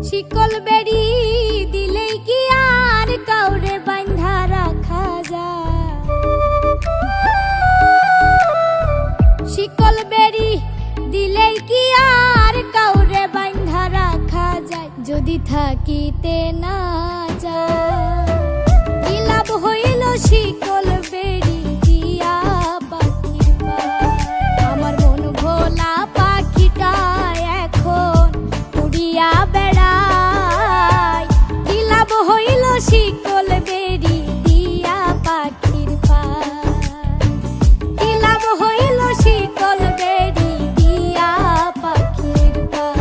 শিকল বেড়ি দিলেই কি আর কাউরে বাঁধা রাখা যায়? শিকল বেড়ি দিলেই কি আর কাউরে বাঁধা রাখা যায়? যদি থাকিতে না যায় কি লাভ হইল শিকল বেড়ি দিয়া পাখির পায়? আমার মন ভোলা পাখিটা এখন উড়িয়া বেড়ায়, কি লাভ হইল শিকল বেড়ি দিয়া পাখির পায়? কি লাভ হইল শিকল বেড়ি দিয়া পাখির পায়?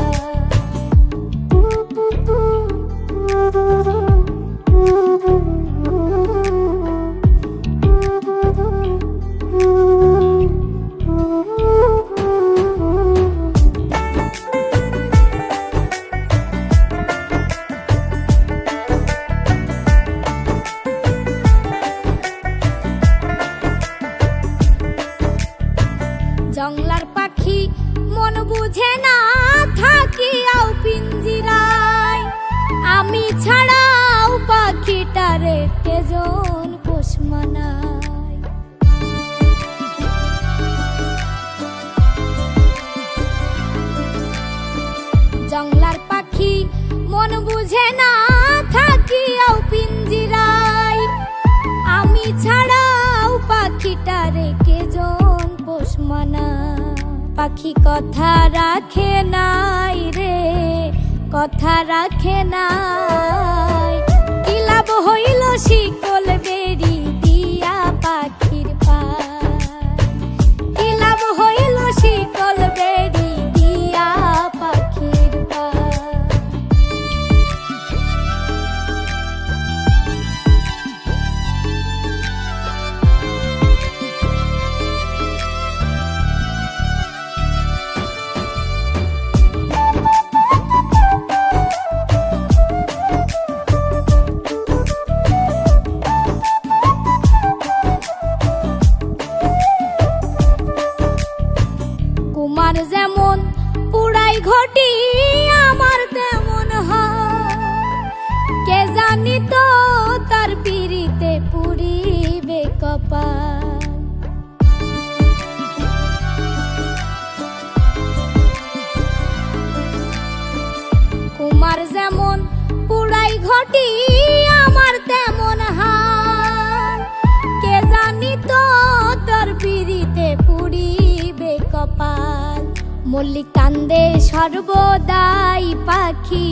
জংলার পাখি মন বুঝে না থাকিয়াও পিঞ্জিরায়, আমি ছাড়াও পাখিটারে কেজন পোষ মানায়? জংলার পাখি মন বুঝে না থাকিয়াও পিঞ্জিরায়, আমি ছাড়াও পাখিটারে কেজন পোষ মানায়? পাখি কথা রাখে নাই রে, কথা রাখে নাই, কি লাভ হইল শিকল বেড়ি দিয়া পাখির পায়? কি লাভ হইল শিকল বেড়ি দিয়া পাখির পায়? তোমার যেমন পুরাই ঘটি আমার তেমন হয়, কে জানি তো তার পিরিতে পুরিবে কপাল। কুমার যেমন পুরাই ঘটি আমার তেমন হাল, কে জানি তো তার পিরিতে পুরিবে কপাল। মল্লিক কান্দে সর্বদাই পাখি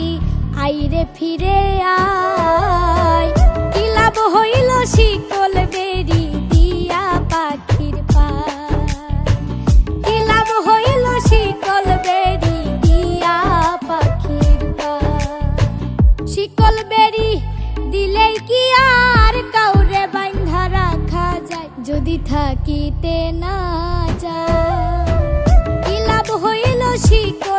আইরে ফিরে আয়, কি লাভ হইল শিকল বেড়ি দিয়া পাখির পায়? কি লাভ হইল শিকল বেড়ি দিয়া পাখির পায়? শিকল বেড়ি দিলেই কি আর কাউরে বাঁধা রাখা যায়? যদি থাকিতে না যায় কি লাভ হইল শিকল